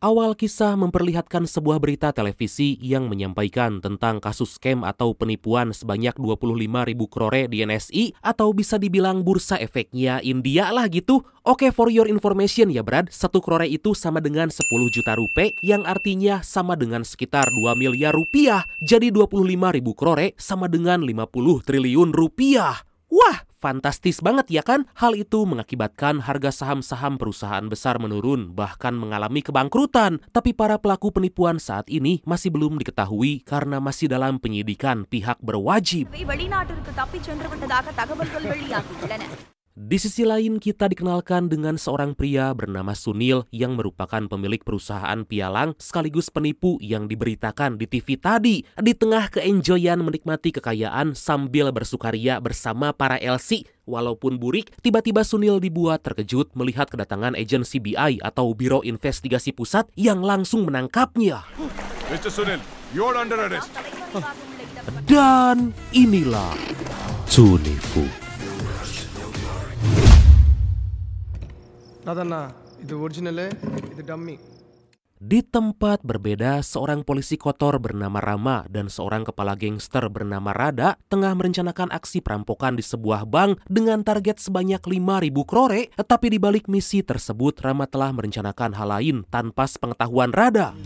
Awal kisah memperlihatkan sebuah berita televisi yang menyampaikan tentang kasus scam atau penipuan sebanyak 25.000 krore di NSI atau bisa dibilang bursa efeknya India lah gitu. Oke, for your information ya Brad, 1 krore itu sama dengan 10 juta rupiah yang artinya sama dengan sekitar 2 miliar rupiah. Jadi 25.000 krore sama dengan 50 triliun rupiah. Wah, fantastis banget ya kan? Hal itu mengakibatkan harga saham-saham perusahaan besar menurun, bahkan mengalami kebangkrutan. Tapi para pelaku penipuan saat ini masih belum diketahui karena masih dalam penyidikan pihak berwajib. Di sisi lain, kita dikenalkan dengan seorang pria bernama Sunil yang merupakan pemilik perusahaan pialang sekaligus penipu yang diberitakan di TV tadi. Di tengah keenjoyan menikmati kekayaan sambil bersukaria bersama para LC, walaupun burik, tiba-tiba Sunil dibuat terkejut melihat kedatangan agen CBI atau Biro Investigasi Pusat yang langsung menangkapnya. Mr. Sunil, you're under arrest. Dan inilah Tunifu. Itu original, itu dummy. Di tempat berbeda, seorang polisi kotor bernama Rama dan seorang kepala gangster bernama Rada tengah merencanakan aksi perampokan di sebuah bank dengan target sebanyak 5.000 krore. Tapi di balik misi tersebut, Rama telah merencanakan hal lain tanpa sepengetahuan Rada.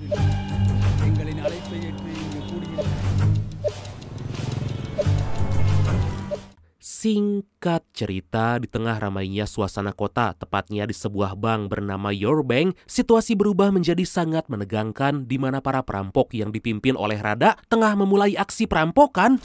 Singkat cerita, di tengah ramainya suasana kota, tepatnya di sebuah bank bernama Your Bank, situasi berubah menjadi sangat menegangkan di mana para perampok yang dipimpin oleh Rada tengah memulai aksi perampokan.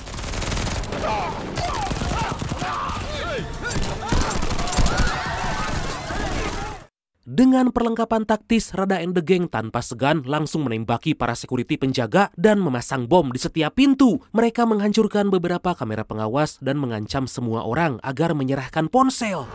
Dengan perlengkapan taktis, Rada and the Gang tanpa segan langsung menembaki para security penjaga dan memasang bom di setiap pintu. Mereka menghancurkan beberapa kamera pengawas dan mengancam semua orang agar menyerahkan ponsel.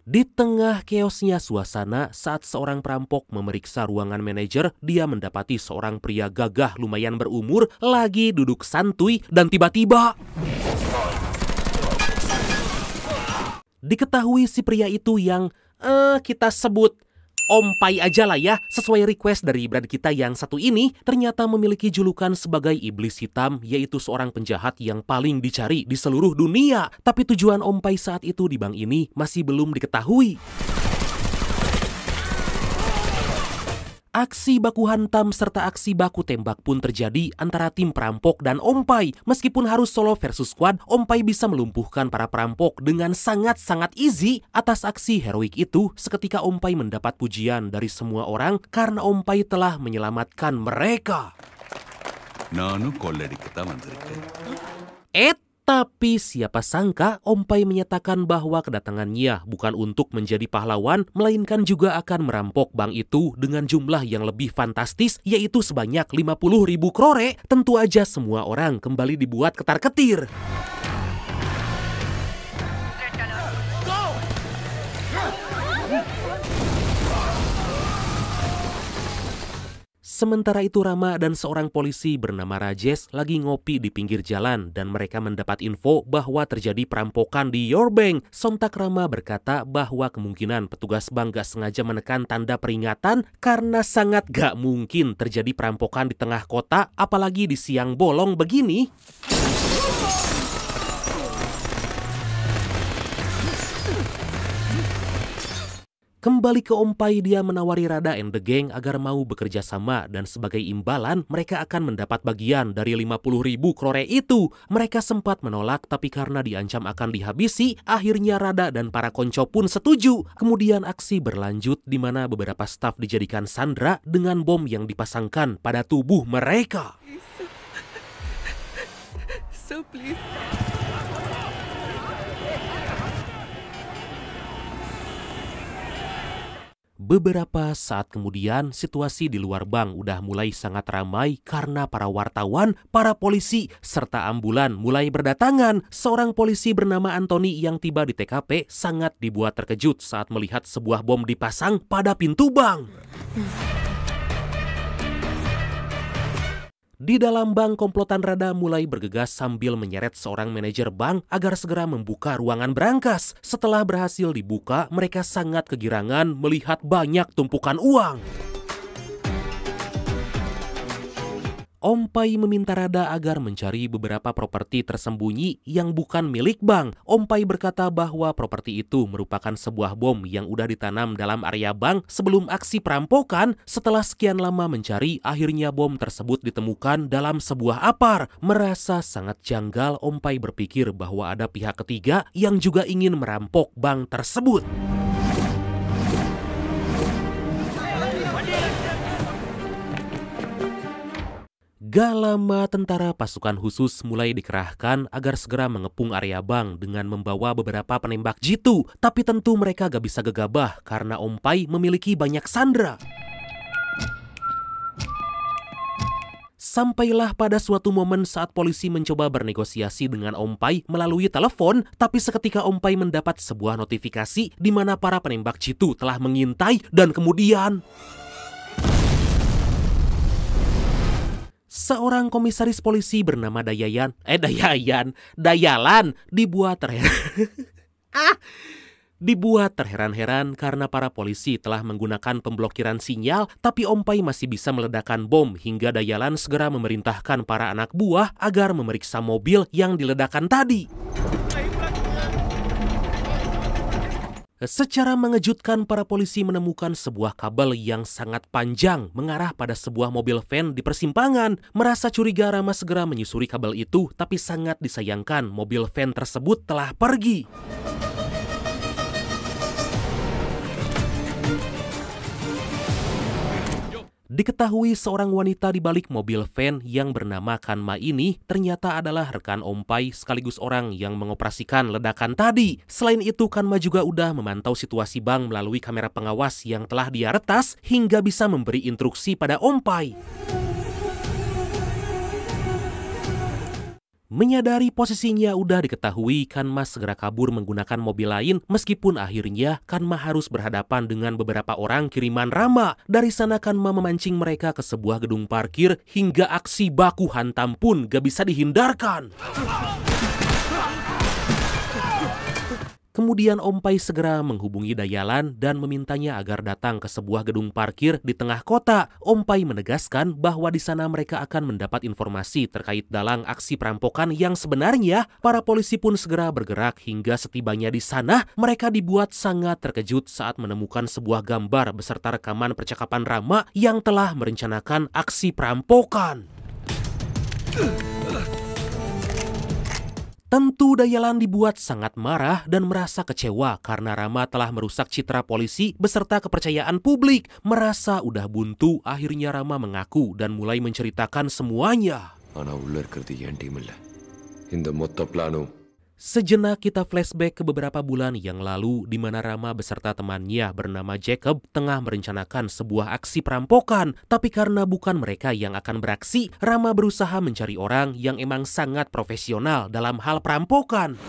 Di tengah keosnya suasana, saat seorang perampok memeriksa ruangan manajer, dia mendapati seorang pria gagah lumayan berumur lagi duduk santuy dan tiba-tiba diketahui si pria itu yang kita sebut Ompai aja lah ya, sesuai request dari brand kita yang satu ini, ternyata memiliki julukan sebagai iblis hitam, yaitu seorang penjahat yang paling dicari di seluruh dunia. Tapi tujuan Ompai saat itu di bank ini masih belum diketahui. Aksi baku hantam serta aksi baku tembak pun terjadi antara tim perampok dan Ompai. Meskipun harus solo versus squad, Ompai bisa melumpuhkan para perampok dengan sangat-sangat easy. Atas aksi heroik itu, seketika Ompai mendapat pujian dari semua orang karena Ompai telah menyelamatkan mereka. Tapi siapa sangka Ompai menyatakan bahwa kedatangannya bukan untuk menjadi pahlawan, melainkan juga akan merampok bank itu dengan jumlah yang lebih fantastis, yaitu sebanyak 50.000 krore. Tentu aja semua orang kembali dibuat ketar-ketir. Sementara itu Rama dan seorang polisi bernama Rajesh lagi ngopi di pinggir jalan dan mereka mendapat info bahwa terjadi perampokan di Your Bank. Sontak Rama berkata bahwa kemungkinan petugas bank gak sengaja menekan tanda peringatan karena sangat gak mungkin terjadi perampokan di tengah kota, apalagi di siang bolong begini. Kembali ke Ompai, dia menawari Rada and the Gang agar mau bekerja sama dan sebagai imbalan mereka akan mendapat bagian dari 50.000 krore itu. Mereka sempat menolak tapi karena diancam akan dihabisi, akhirnya Rada dan para konco pun setuju. Kemudian aksi berlanjut di mana beberapa staf dijadikan sandera dengan bom yang dipasangkan pada tubuh mereka. So please. Beberapa saat kemudian, situasi di luar bank udah mulai sangat ramai karena para wartawan, para polisi, serta ambulan mulai berdatangan. Seorang polisi bernama Anthony yang tiba di TKP sangat dibuat terkejut saat melihat sebuah bom dipasang pada pintu bank. Di dalam bank, komplotan rada mulai bergegas sambil menyeret seorang manajer bank agar segera membuka ruangan berangkas. Setelah berhasil dibuka, mereka sangat kegirangan melihat banyak tumpukan uang. Om Pai meminta Rada agar mencari beberapa properti tersembunyi yang bukan milik bank. Om Pai berkata bahwa properti itu merupakan sebuah bom yang udah ditanam dalam area bank sebelum aksi perampokan. Setelah sekian lama mencari, akhirnya bom tersebut ditemukan dalam sebuah apar. Merasa sangat janggal, Om Pai berpikir bahwa ada pihak ketiga yang juga ingin merampok bank tersebut. Gak lama, tentara pasukan khusus mulai dikerahkan agar segera mengepung area bank dengan membawa beberapa penembak jitu. Tapi tentu mereka gak bisa gegabah karena Om Pai memiliki banyak sandera. Sampailah pada suatu momen saat polisi mencoba bernegosiasi dengan Om Pai melalui telepon, tapi seketika Om Pai mendapat sebuah notifikasi di mana para penembak jitu telah mengintai dan kemudian seorang komisaris polisi bernama Dayalan dibuat terheran-heran karena para polisi telah menggunakan pemblokiran sinyal, tapi Om Pai masih bisa meledakkan bom hingga Dayalan segera memerintahkan para anak buah agar memeriksa mobil yang diledakkan tadi. Secara mengejutkan, para polisi menemukan sebuah kabel yang sangat panjang mengarah pada sebuah mobil van di persimpangan. Merasa curiga, Rama segera menyusuri kabel itu, tapi sangat disayangkan mobil van tersebut telah pergi. Diketahui seorang wanita di balik mobil van yang bernama Kanma ini ternyata adalah rekan Om Pai sekaligus orang yang mengoperasikan ledakan tadi. Selain itu, Kanma juga udah memantau situasi bank melalui kamera pengawas yang telah dia retas hingga bisa memberi instruksi pada Om Pai. Menyadari posisinya udah diketahui, Kanma segera kabur menggunakan mobil lain meskipun akhirnya Kanma harus berhadapan dengan beberapa orang kiriman Rama. Dari sana Kanma memancing mereka ke sebuah gedung parkir hingga aksi baku hantam pun gak bisa dihindarkan. Kemudian Om Pai segera menghubungi Dayalan dan memintanya agar datang ke sebuah gedung parkir di tengah kota. Om Pai menegaskan bahwa di sana mereka akan mendapat informasi terkait dalang aksi perampokan yang sebenarnya. Para polisi pun segera bergerak hingga setibanya di sana, mereka dibuat sangat terkejut saat menemukan sebuah gambar beserta rekaman percakapan Rama yang telah merencanakan aksi perampokan. Tentu Dayalan dibuat sangat marah dan merasa kecewa karena Rama telah merusak citra polisi beserta kepercayaan publik. Merasa udah buntu, akhirnya Rama mengaku dan mulai menceritakan semuanya. Sejenak kita flashback ke beberapa bulan yang lalu di mana Rama beserta temannya bernama Jacob tengah merencanakan sebuah aksi perampokan. Tapi karena bukan mereka yang akan beraksi, Rama berusaha mencari orang yang emang sangat profesional dalam hal perampokan.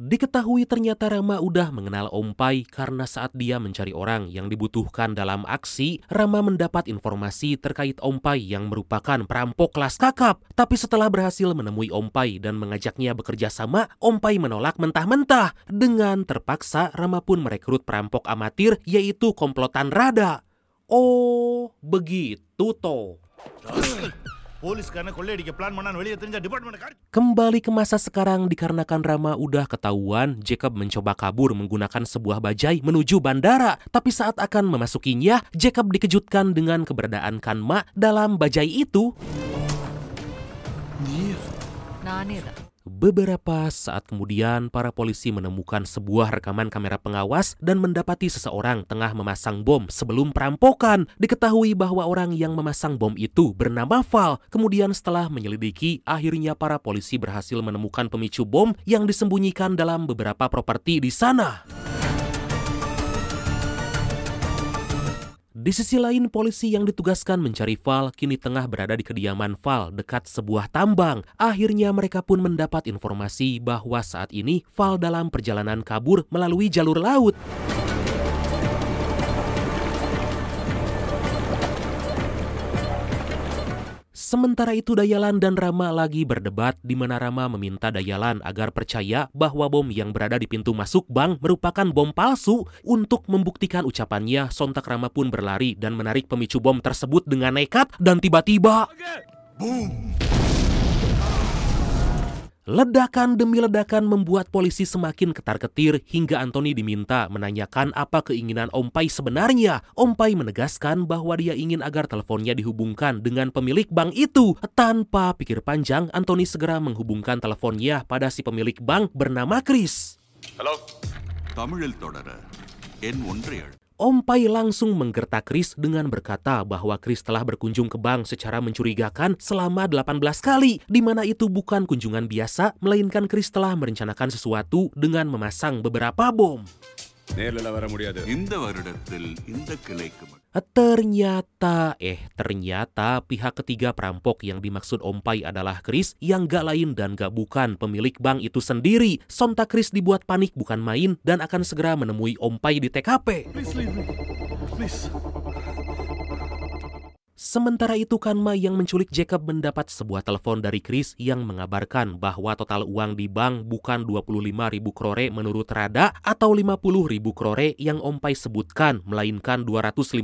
Diketahui ternyata Rama udah mengenal Om Pai karena saat dia mencari orang yang dibutuhkan dalam aksi, Rama mendapat informasi terkait Om Pai yang merupakan perampok kelas kakap. Tapi setelah berhasil menemui Om Pai dan mengajaknya bekerja sama, Om Pai menolak mentah-mentah. Dengan terpaksa, Rama pun merekrut perampok amatir yaitu komplotan Rada. Oh, begitu toh. Kembali ke masa sekarang, dikarenakan Rama udah ketahuan, Jacob mencoba kabur menggunakan sebuah bajai menuju bandara. Tapi saat akan memasukinya, Jacob dikejutkan dengan keberadaan Kanma dalam bajai itu. Beberapa saat kemudian, para polisi menemukan sebuah rekaman kamera pengawas dan mendapati seseorang tengah memasang bom sebelum perampokan. Diketahui bahwa orang yang memasang bom itu bernama Val. Kemudian setelah menyelidiki, akhirnya para polisi berhasil menemukan pemicu bom yang disembunyikan dalam beberapa properti di sana. Di sisi lain, polisi yang ditugaskan mencari Val kini tengah berada di kediaman Val dekat sebuah tambang. Akhirnya mereka pun mendapat informasi bahwa saat ini Val dalam perjalanan kabur melalui jalur laut. Sementara itu Dayalan dan Rama lagi berdebat di mana Rama meminta Dayalan agar percaya bahwa bom yang berada di pintu masuk bank merupakan bom palsu. Untuk membuktikan ucapannya, sontak Rama pun berlari dan menarik pemicu bom tersebut dengan nekat dan tiba-tiba boom! Ledakan demi ledakan membuat polisi semakin ketar-ketir hingga Anthony diminta menanyakan apa keinginan Om Pai sebenarnya. Om Pai menegaskan bahwa dia ingin agar teleponnya dihubungkan dengan pemilik bank itu. Tanpa pikir panjang, Anthony segera menghubungkan teleponnya pada si pemilik bank bernama Chris. Halo. Tamil தொடர எண் 17. Om Pai langsung menggertak Chris dengan berkata bahwa Chris telah berkunjung ke bank secara mencurigakan selama 18 kali, di mana itu bukan kunjungan biasa, melainkan Chris telah merencanakan sesuatu dengan memasang beberapa bom. இந்த வருடத்தில் இந்த கிளைக்கு Ternyata pihak ketiga perampok yang dimaksud Om Pai adalah Chris yang gak lain dan gak bukan pemilik bank itu sendiri. Sontak Chris dibuat panik bukan main dan akan segera menemui Om Pai di TKP. Please. Sementara itu Kanma yang menculik Jacob mendapat sebuah telepon dari Chris yang mengabarkan bahwa total uang di bank bukan 25.000 krore menurut Rada atau 50.000 krore yang Om Pai sebutkan, melainkan 250.000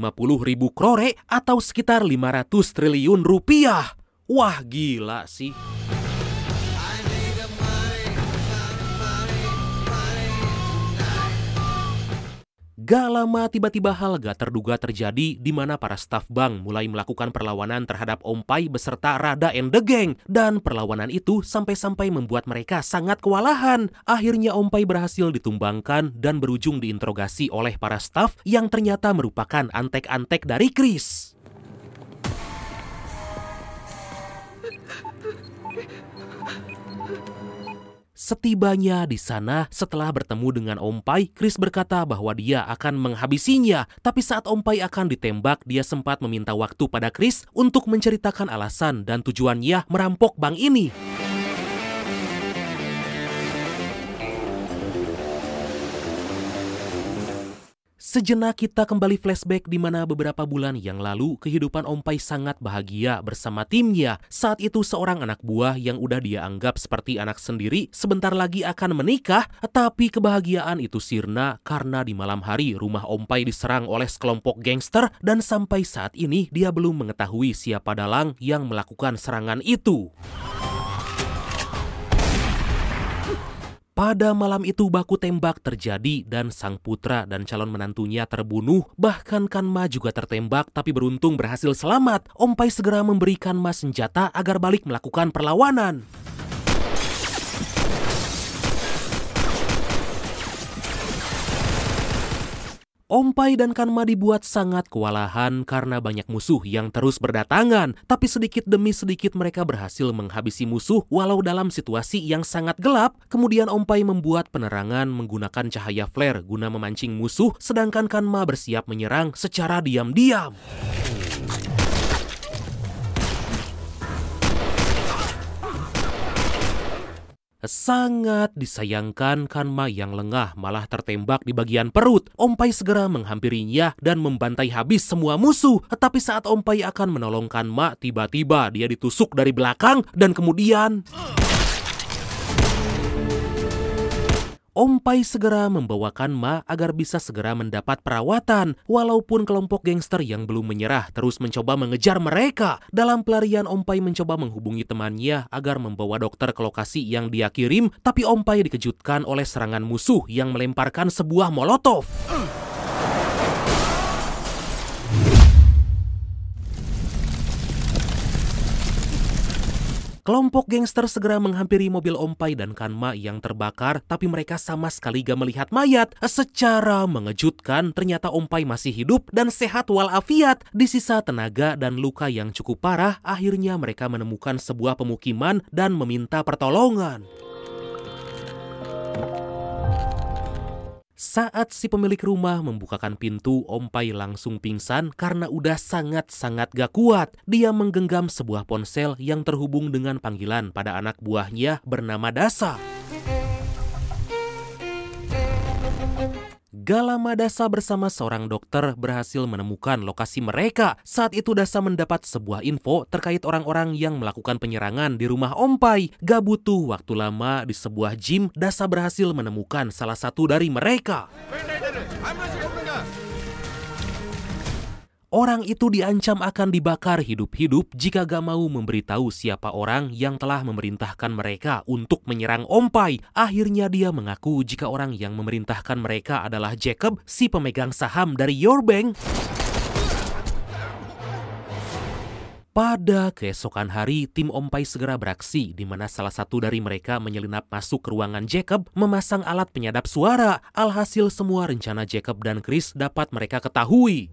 krore atau sekitar 500 triliun rupiah. Wah gila sih. Gak lama tiba-tiba hal gak terduga terjadi di mana para staf bank mulai melakukan perlawanan terhadap Om Pai beserta Rada and the Gang. Dan perlawanan itu sampai-sampai membuat mereka sangat kewalahan. Akhirnya Om Pai berhasil ditumbangkan dan berujung diinterogasi oleh para staf yang ternyata merupakan antek-antek dari Chris. Setibanya di sana, setelah bertemu dengan Om Pai, Chris berkata bahwa dia akan menghabisinya. Tapi saat Om Pai akan ditembak, dia sempat meminta waktu pada Chris untuk menceritakan alasan dan tujuannya merampok bank ini. Sejenak kita kembali flashback di mana beberapa bulan yang lalu kehidupan Om Pai sangat bahagia bersama timnya. Saat itu seorang anak buah yang udah dia anggap seperti anak sendiri sebentar lagi akan menikah, tapi kebahagiaan itu sirna karena di malam hari rumah Om Pai diserang oleh sekelompok gangster dan sampai saat ini dia belum mengetahui siapa dalang yang melakukan serangan itu. Pada malam itu baku tembak terjadi dan sang putra dan calon menantunya terbunuh. Bahkan Kanma juga tertembak tapi beruntung berhasil selamat. Om Pai segera memberi Kanma senjata agar balik melakukan perlawanan. Om Pai dan Kanma dibuat sangat kewalahan karena banyak musuh yang terus berdatangan. Tapi sedikit demi sedikit mereka berhasil menghabisi musuh walau dalam situasi yang sangat gelap. Kemudian Om Pai membuat penerangan menggunakan cahaya flare guna memancing musuh, sedangkan Kanma bersiap menyerang secara diam-diam. Sangat disayangkan Kanma yang lengah malah tertembak di bagian perut. Om Pai segera menghampirinya dan membantai habis semua musuh. Tetapi saat Om Pai akan menolong Kanma, tiba-tiba dia ditusuk dari belakang dan kemudian Om Pai segera membawa Kanma agar bisa segera mendapat perawatan. Walaupun kelompok gangster yang belum menyerah terus mencoba mengejar mereka. Dalam pelarian Om Pai mencoba menghubungi temannya agar membawa dokter ke lokasi yang dia kirim. Tapi Om Pai dikejutkan oleh serangan musuh yang melemparkan sebuah molotov. Kelompok gangster segera menghampiri mobil Om Pai dan Kanma yang terbakar, tapi mereka sama sekali gak melihat mayat. Secara mengejutkan, ternyata Om Pai masih hidup dan sehat walafiat. Di sisa tenaga dan luka yang cukup parah, akhirnya mereka menemukan sebuah pemukiman dan meminta pertolongan. Saat si pemilik rumah membukakan pintu, Om Pai langsung pingsan karena udah sangat-sangat gak kuat. Dia menggenggam sebuah ponsel yang terhubung dengan panggilan pada anak buahnya bernama Dasa. Gak lama Dasa bersama seorang dokter berhasil menemukan lokasi mereka. Saat itu Dasa mendapat sebuah info terkait orang-orang yang melakukan penyerangan di rumah Om Pai. Gak butuh waktu lama, di sebuah gym Dasa berhasil menemukan salah satu dari mereka. Orang itu diancam akan dibakar hidup-hidup jika gak mau memberitahu siapa orang yang telah memerintahkan mereka untuk menyerang Om Pai. Akhirnya dia mengaku jika orang yang memerintahkan mereka adalah Jacob, si pemegang saham dari Your Bank. Pada keesokan hari, tim Om Pai segera beraksi, di mana salah satu dari mereka menyelinap masuk ke ruangan Jacob, memasang alat penyadap suara. Alhasil semua rencana Jacob dan Chris dapat mereka ketahui.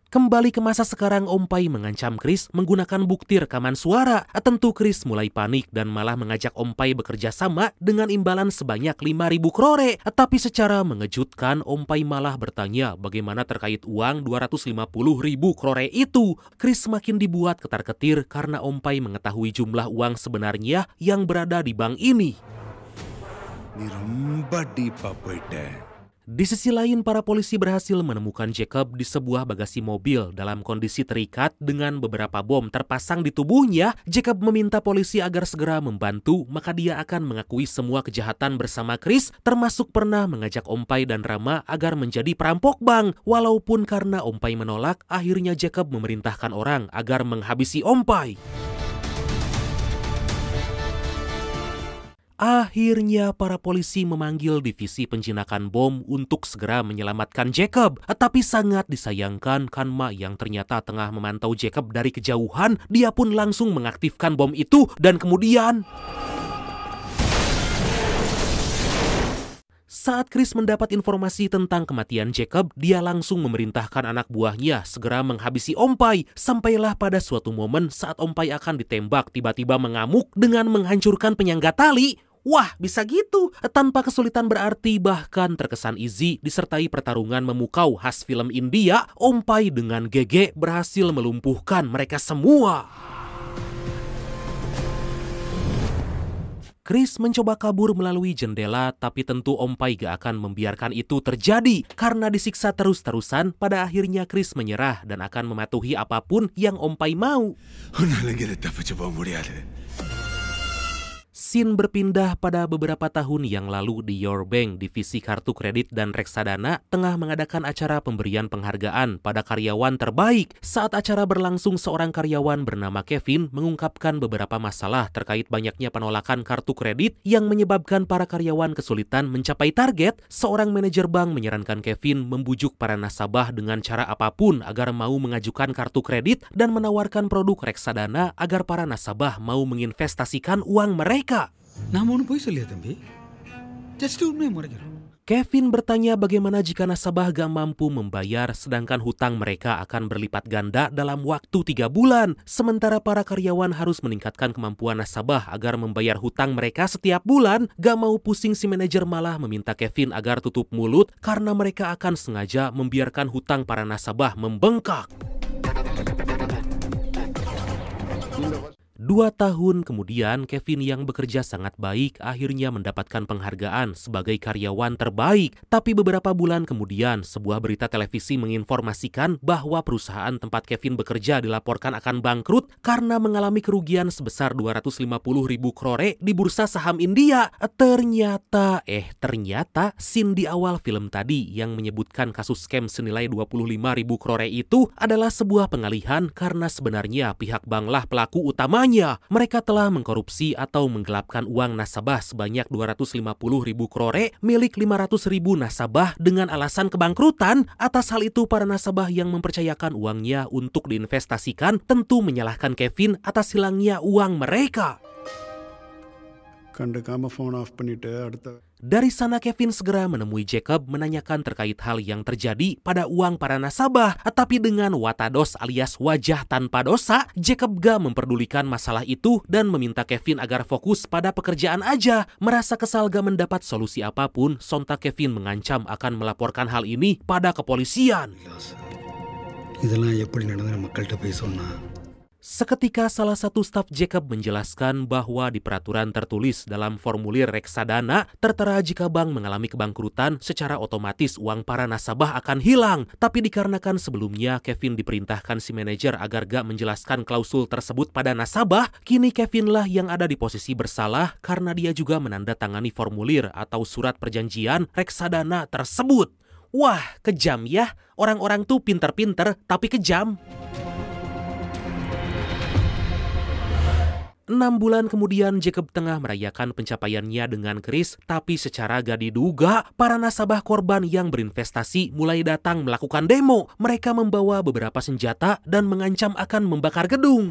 Kembali ke masa sekarang, Om Pai mengancam Chris menggunakan bukti rekaman suara. Tentu Chris mulai panik dan malah mengajak Om Pai bekerja sama dengan imbalan sebanyak 5.000 krore. Tapi secara mengejutkan, Om Pai malah bertanya bagaimana terkait uang 250.000 krore itu. Chris makin dibuat ketar-ketir karena Om Pai mengetahui jumlah uang sebenarnya yang berada di bank ini. Di sisi lain, para polisi berhasil menemukan Jacob di sebuah bagasi mobil dalam kondisi terikat dengan beberapa bom terpasang di tubuhnya. Jacob meminta polisi agar segera membantu, maka dia akan mengakui semua kejahatan bersama Chris, termasuk pernah mengajak Om Pai dan Rama agar menjadi perampok bank. Walaupun karena Om Pai menolak, akhirnya Jacob memerintahkan orang agar menghabisi Om Pai. Akhirnya para polisi memanggil divisi penjinakan bom untuk segera menyelamatkan Jacob. Tapi sangat disayangkan, Kanma yang ternyata tengah memantau Jacob dari kejauhan, dia pun langsung mengaktifkan bom itu dan kemudian... Saat Chris mendapat informasi tentang kematian Jacob, dia langsung memerintahkan anak buahnya segera menghabisi Om Pai. Sampailah pada suatu momen saat Om Pai akan ditembak, tiba-tiba mengamuk dengan menghancurkan penyangga tali. Wah, bisa gitu. Tanpa kesulitan berarti, bahkan terkesan easy, disertai pertarungan memukau khas film India, Om Pai dengan GG berhasil melumpuhkan mereka semua. Chris mencoba kabur melalui jendela, tapi tentu Om Pai gak akan membiarkan itu terjadi. Karena disiksa terus-terusan, pada akhirnya Chris menyerah dan akan mematuhi apapun yang Om Pai mau. Scene berpindah pada beberapa tahun yang lalu di Your Bank, divisi kartu kredit dan reksadana tengah mengadakan acara pemberian penghargaan pada karyawan terbaik. Saat acara berlangsung, seorang karyawan bernama Kevin mengungkapkan beberapa masalah terkait banyaknya penolakan kartu kredit yang menyebabkan para karyawan kesulitan mencapai target. Seorang manajer bank menyarankan Kevin membujuk para nasabah dengan cara apapun agar mau mengajukan kartu kredit dan menawarkan produk reksadana agar para nasabah mau menginvestasikan uang mereka. Kevin bertanya bagaimana jika nasabah gak mampu membayar sedangkan hutang mereka akan berlipat ganda dalam waktu 3 bulan. Sementara para karyawan harus meningkatkan kemampuan nasabah agar membayar hutang mereka setiap bulan. Gak mau pusing, si manajer malah meminta Kevin agar tutup mulut karena mereka akan sengaja membiarkan hutang para nasabah membengkak. 2 tahun kemudian, Kevin yang bekerja sangat baik akhirnya mendapatkan penghargaan sebagai karyawan terbaik. Tapi beberapa bulan kemudian, sebuah berita televisi menginformasikan bahwa perusahaan tempat Kevin bekerja dilaporkan akan bangkrut karena mengalami kerugian sebesar 250.000 krore di bursa saham India. Ternyata scene di awal film tadi yang menyebutkan kasus scam senilai 25.000 krore itu adalah sebuah pengalihan karena sebenarnya pihak banklah pelaku utama. Mereka telah mengkorupsi atau menggelapkan uang nasabah sebanyak 250.000 krore milik 500.000 nasabah dengan alasan kebangkrutan. Atas hal itu, para nasabah yang mempercayakan uangnya untuk diinvestasikan tentu menyalahkan Kevin atas hilangnya uang mereka. Dari sana Kevin segera menemui Jacob menanyakan terkait hal yang terjadi pada uang para nasabah. Tapi dengan watados alias wajah tanpa dosa, Jacob gak memperdulikan masalah itu dan meminta Kevin agar fokus pada pekerjaan aja. Merasa kesal gak mendapat solusi apapun, sontak Kevin mengancam akan melaporkan hal ini pada kepolisian. Seketika salah satu staf Jacob menjelaskan bahwa di peraturan tertulis dalam formulir reksadana tertera jika bank mengalami kebangkrutan secara otomatis uang para nasabah akan hilang. Tapi dikarenakan sebelumnya Kevin diperintahkan si manajer agar gak menjelaskan klausul tersebut pada nasabah, kini Kevin lah yang ada di posisi bersalah karena dia juga menandatangani formulir atau surat perjanjian reksadana tersebut. Wah, kejam ya. Orang-orang tuh pinter-pinter tapi kejam. 6 bulan kemudian Jacob tengah merayakan pencapaiannya dengan Chris, tapi secara gak diduga, para nasabah korban yang berinvestasi mulai datang melakukan demo. Mereka membawa beberapa senjata dan mengancam akan membakar gedung.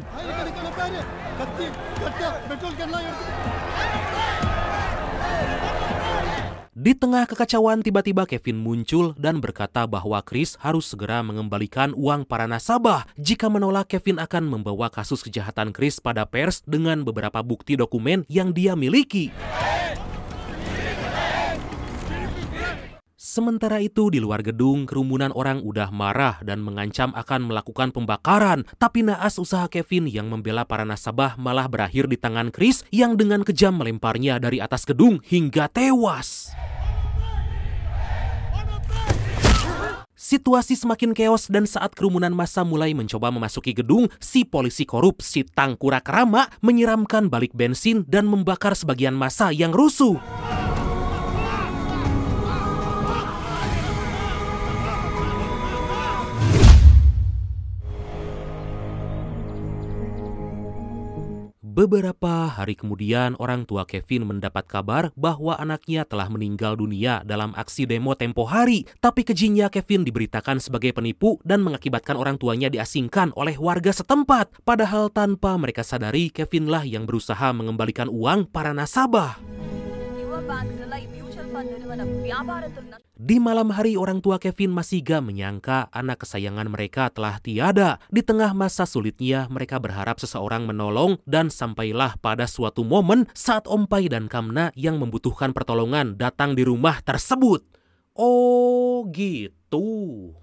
Di tengah kekacauan tiba-tiba Kevin muncul dan berkata bahwa Chris harus segera mengembalikan uang para nasabah. Jika menolak, Kevin akan membawa kasus kejahatan Chris pada pers dengan beberapa bukti dokumen yang dia miliki. Sementara itu di luar gedung, kerumunan orang udah marah dan mengancam akan melakukan pembakaran. Tapi naas usaha Kevin yang membela para nasabah malah berakhir di tangan Chris yang dengan kejam melemparnya dari atas gedung hingga tewas. Situasi semakin keos dan saat kerumunan massa mulai mencoba memasuki gedung, si polisi korup, si Tangkurak Rama, menyiramkan balik bensin dan membakar sebagian massa yang rusuh. Beberapa hari kemudian, orang tua Kevin mendapat kabar bahwa anaknya telah meninggal dunia dalam aksi demo tempo hari. Tapi kejinya Kevin diberitakan sebagai penipu dan mengakibatkan orang tuanya diasingkan oleh warga setempat. Padahal tanpa mereka sadari, Kevin lah yang berusaha mengembalikan uang para nasabah. Di malam hari, orang tua Kevin masih gak menyangka anak kesayangan mereka telah tiada. Di tengah masa sulitnya, mereka berharap seseorang menolong dan sampailah pada suatu momen saat Om Pai dan Kamna yang membutuhkan pertolongan datang di rumah tersebut. Oh gitu.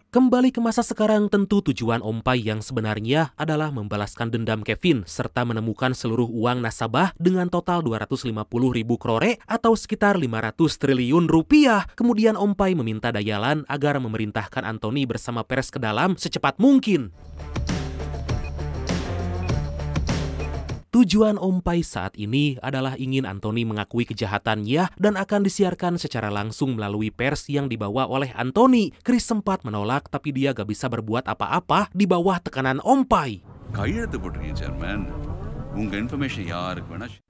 Kembali ke masa sekarang, tentu tujuan Om Pai yang sebenarnya adalah membalaskan dendam Kevin serta menemukan seluruh uang nasabah dengan total 250.000 krore atau sekitar 500 triliun rupiah. Kemudian Om Pai meminta Dayalan agar memerintahkan Anthony bersama pers ke dalam secepat mungkin. Tujuan Om Pai saat ini adalah ingin Anthony mengakui kejahatannya dan akan disiarkan secara langsung melalui pers yang dibawa oleh Anthony. Chris sempat menolak tapi dia gak bisa berbuat apa-apa di bawah tekanan Om Pai.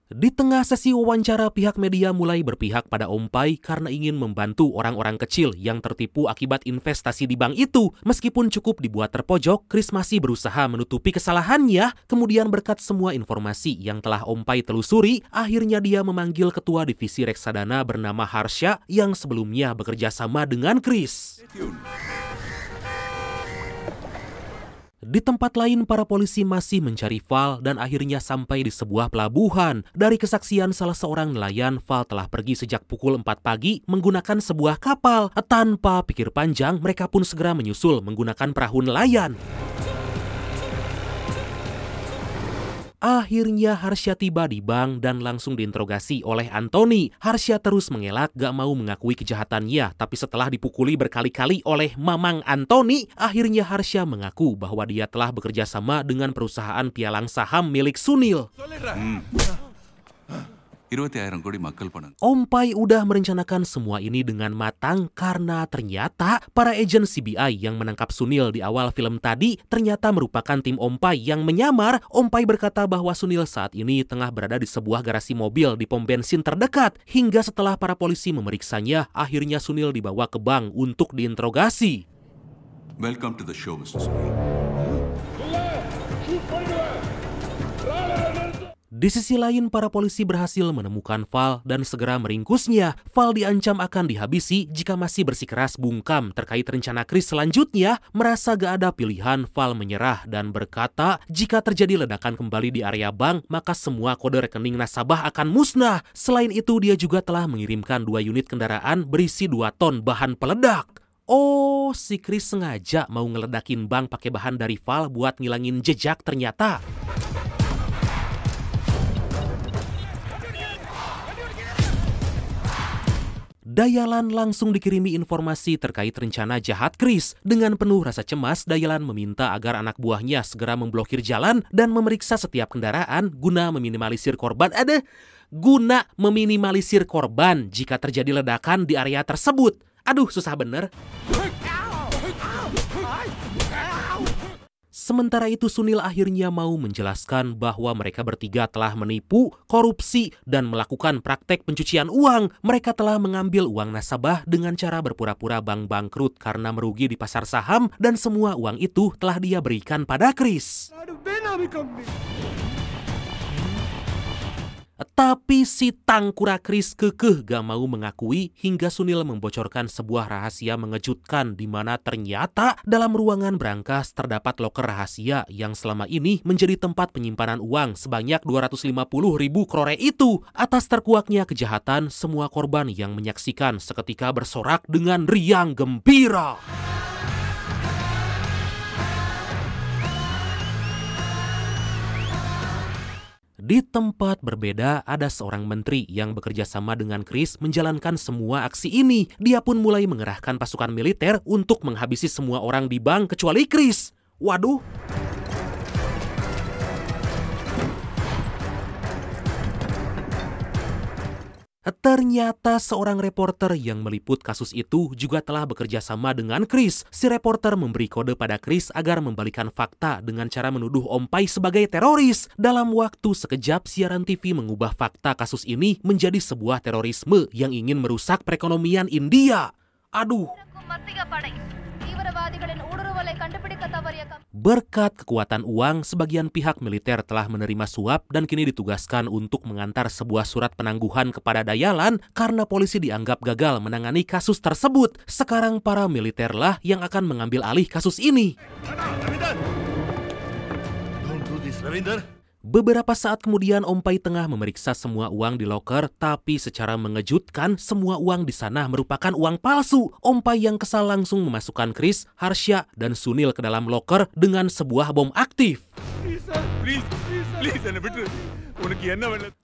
Di tengah sesi wawancara, pihak media mulai berpihak pada Om Pai karena ingin membantu orang-orang kecil yang tertipu akibat investasi di bank itu. Meskipun cukup dibuat terpojok, Chris masih berusaha menutupi kesalahannya. Kemudian berkat semua informasi yang telah Om Pai telusuri, akhirnya dia memanggil ketua divisi reksadana bernama Harsha yang sebelumnya bekerja sama dengan Chris. Di tempat lain, para polisi masih mencari Val dan akhirnya sampai di sebuah pelabuhan. Dari kesaksian salah seorang nelayan, Val telah pergi sejak pukul 4 pagi menggunakan sebuah kapal. Tanpa pikir panjang, mereka pun segera menyusul menggunakan perahu nelayan. Akhirnya Harsha tiba di bank dan langsung diinterogasi oleh Anthony. Harsha terus mengelak gak mau mengakui kejahatannya, tapi setelah dipukuli berkali-kali oleh Mamang Anthony, akhirnya Harsha mengaku bahwa dia telah bekerja sama dengan perusahaan pialang saham milik Sunil. Om Pai udah merencanakan semua ini dengan matang karena ternyata para agen CBI yang menangkap Sunil di awal film tadi ternyata merupakan tim Om Pai yang menyamar. Om Pai berkata bahwa Sunil saat ini tengah berada di sebuah garasi mobil di pom bensin terdekat. Hingga setelah para polisi memeriksanya, akhirnya Sunil dibawa ke bank untuk diinterogasi. Welcome to the show, Mr. Sunil. Di sisi lain, para polisi berhasil menemukan Val dan segera meringkusnya. Val diancam akan dihabisi jika masih bersikeras bungkam terkait rencana Chris selanjutnya. Merasa gak ada pilihan, Val menyerah dan berkata jika terjadi ledakan kembali di area bank, maka semua kode rekening nasabah akan musnah. Selain itu, dia juga telah mengirimkan 2 unit kendaraan berisi 2 ton bahan peledak. Oh, si Chris sengaja mau ngeledakin bank pakai bahan dari Val buat ngilangin jejak ternyata. Dayalan langsung dikirimi informasi terkait rencana jahat Chris. Dengan penuh rasa cemas, Dayalan meminta agar anak buahnya segera memblokir jalan dan memeriksa setiap kendaraan guna meminimalisir korban. Guna meminimalisir korban jika terjadi ledakan di area tersebut. Aduh, susah bener. Sementara itu Sunil akhirnya mau menjelaskan bahwa mereka bertiga telah menipu, korupsi, dan melakukan praktek pencucian uang. Mereka telah mengambil uang nasabah dengan cara berpura-pura bank bangkrut karena merugi di pasar saham dan semua uang itu telah dia berikan pada Chris. Tapi si tangkura Chris kekeh gak mau mengakui hingga Sunil membocorkan sebuah rahasia mengejutkan di mana ternyata dalam ruangan brankas terdapat loker rahasia yang selama ini menjadi tempat penyimpanan uang sebanyak 250.000 krore itu. Atas terkuaknya kejahatan, semua korban yang menyaksikan seketika bersorak dengan riang gembira. Di tempat berbeda, ada seorang menteri yang bekerja sama dengan Chris menjalankan semua aksi ini. Dia pun mulai mengerahkan pasukan militer untuk menghabisi semua orang di bank kecuali Chris. Waduh. Ternyata seorang reporter yang meliput kasus itu juga telah bekerja sama dengan Chris. Si reporter memberi kode pada Chris agar membalikan fakta dengan cara menuduh Om Pai sebagai teroris. Dalam waktu sekejap, siaran TV mengubah fakta kasus ini menjadi sebuah terorisme yang ingin merusak perekonomian India. Aduh. Berkat kekuatan uang, sebagian pihak militer telah menerima suap dan kini ditugaskan untuk mengantar sebuah surat penangguhan kepada Dayalan karena polisi dianggap gagal menangani kasus tersebut. Sekarang para militerlah yang akan mengambil alih kasus ini. Beberapa saat kemudian Om Pai tengah memeriksa semua uang di loker, tapi secara mengejutkan semua uang di sana merupakan uang palsu. Om Pai yang kesal langsung memasukkan Chris, Harsha, dan Sunil ke dalam loker dengan sebuah bom aktif.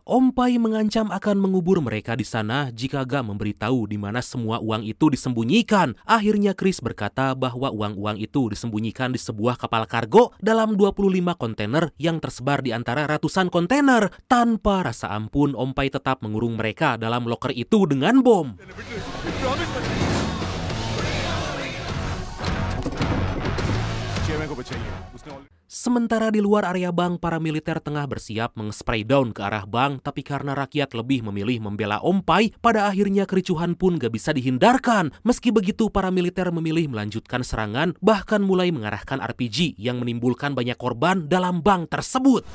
Om Pai mengancam akan mengubur mereka di sana jika gak memberitahu di mana semua uang itu disembunyikan. Akhirnya Chris berkata bahwa uang-uang itu disembunyikan di sebuah kapal kargo dalam 25 kontainer yang tersebar di antara ratusan kontainer. Tanpa rasa ampun, Om Pai tetap mengurung mereka dalam loker itu dengan bom. Sementara di luar area bank, para militer tengah bersiap meng-spray down ke arah bank, tapi karena rakyat lebih memilih membela Om Pai, pada akhirnya kericuhan pun gak bisa dihindarkan. Meski begitu, para militer memilih melanjutkan serangan, bahkan mulai mengarahkan RPG yang menimbulkan banyak korban dalam bank tersebut.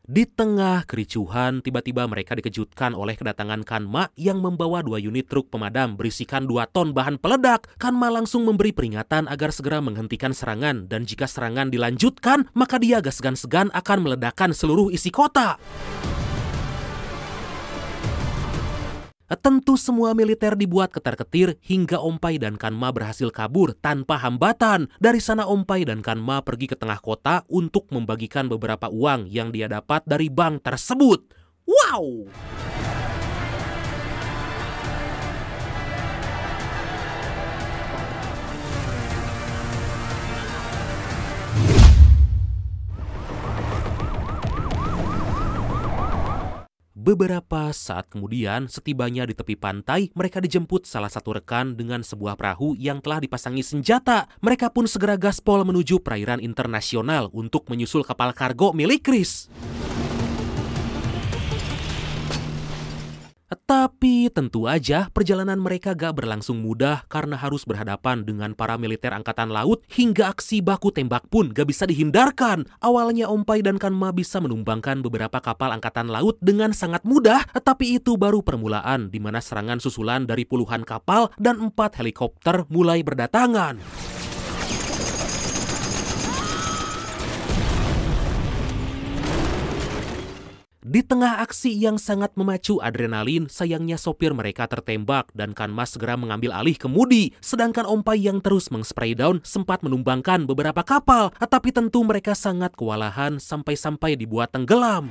Di tengah kericuhan, tiba-tiba mereka dikejutkan oleh kedatangan Kanma yang membawa 2 unit truk pemadam berisikan 2 ton bahan peledak. Kanma langsung memberi peringatan agar segera menghentikan serangan, dan jika serangan dilanjutkan, maka dia gak segan-segan akan meledakkan seluruh isi kota. Tentu semua militer dibuat ketar-ketir hingga Om Pai dan Kanma berhasil kabur tanpa hambatan. Dari sana Om Pai dan Kanma pergi ke tengah kota untuk membagikan beberapa uang yang dia dapat dari bank tersebut. Wow! Beberapa saat kemudian, setibanya di tepi pantai, mereka dijemput salah satu rekan dengan sebuah perahu yang telah dipasangi senjata. Mereka pun segera gaspol menuju perairan internasional untuk menyusul kapal kargo milik Chris. Tapi tentu aja perjalanan mereka gak berlangsung mudah karena harus berhadapan dengan para militer angkatan laut hingga aksi baku tembak pun gak bisa dihindarkan. Awalnya Om Pai dan Kanma bisa menumbangkan beberapa kapal angkatan laut dengan sangat mudah, tapi itu baru permulaan di mana serangan susulan dari puluhan kapal dan 4 helikopter mulai berdatangan. Di tengah aksi yang sangat memacu adrenalin, sayangnya sopir mereka tertembak dan Kanmas segera mengambil alih kemudi. Sedangkan Om Pai yang terus meng-spray down sempat menumbangkan beberapa kapal. Tapi tentu mereka sangat kewalahan sampai-sampai dibuat tenggelam.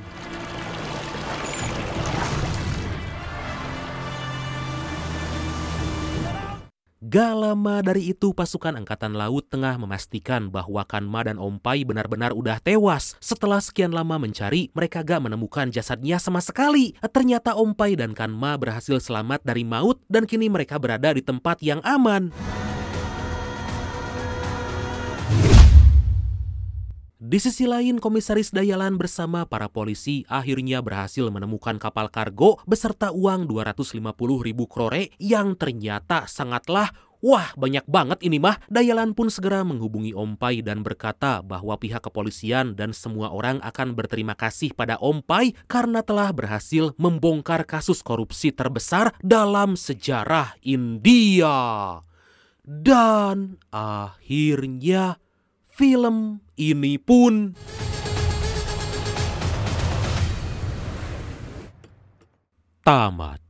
Gak lama dari itu pasukan Angkatan Laut tengah memastikan bahwa Kanma dan Om Pai benar-benar udah tewas. Setelah sekian lama mencari, mereka gak menemukan jasadnya sama sekali. Ternyata Om Pai dan Kanma berhasil selamat dari maut dan kini mereka berada di tempat yang aman. Di sisi lain, Komisaris Dayalan bersama para polisi akhirnya berhasil menemukan kapal kargo beserta uang 250.000 krore yang ternyata sangatlah, wah banyak banget ini mah. Dayalan pun segera menghubungi Om Pai dan berkata bahwa pihak kepolisian dan semua orang akan berterima kasih pada Om Pai karena telah berhasil membongkar kasus korupsi terbesar dalam sejarah India. Dan akhirnya film ini pun tamat.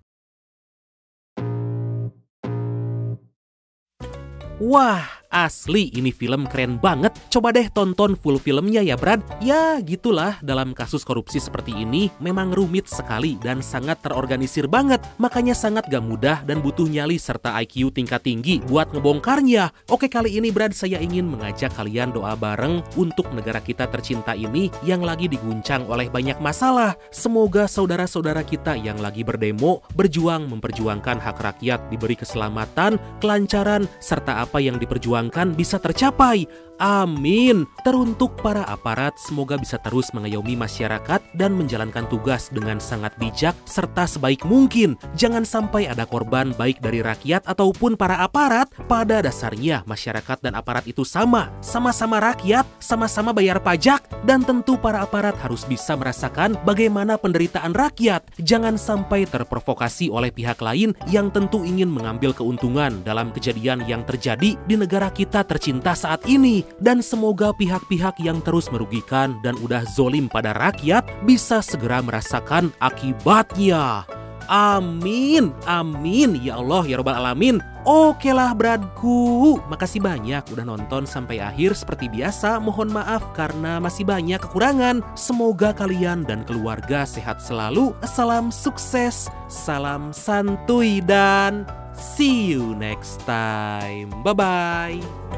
Wah, asli ini film keren banget. Coba deh tonton full filmnya ya, Brad. Ya, gitulah, dalam kasus korupsi seperti ini memang rumit sekali dan sangat terorganisir banget. Makanya sangat gak mudah dan butuh nyali serta IQ tingkat tinggi buat ngebongkarnya. Oke, kali ini Brad saya ingin mengajak kalian doa bareng untuk negara kita tercinta ini yang lagi diguncang oleh banyak masalah. Semoga saudara-saudara kita yang lagi berdemo, berjuang memperjuangkan hak rakyat diberi keselamatan, kelancaran, serta apa yang diperjuangkan bisa tercapai. Amin. Teruntuk para aparat, semoga bisa terus mengayomi masyarakat dan menjalankan tugas dengan sangat bijak serta sebaik mungkin. Jangan sampai ada korban baik dari rakyat ataupun para aparat. Pada dasarnya masyarakat dan aparat itu sama-sama rakyat, sama-sama bayar pajak, dan tentu para aparat harus bisa merasakan bagaimana penderitaan rakyat. Jangan sampai terprovokasi oleh pihak lain yang tentu ingin mengambil keuntungan dalam kejadian yang terjadi di negara kita tercinta saat ini. Dan semoga pihak-pihak yang terus merugikan dan udah zolim pada rakyat bisa segera merasakan akibatnya. Amin, amin, ya Allah, ya Rabbal Alamin. Oke lah Bradku, makasih banyak udah nonton sampai akhir. Seperti biasa, mohon maaf karena masih banyak kekurangan. Semoga kalian dan keluarga sehat selalu. Salam sukses, salam santuy, dan see you next time. Bye-bye.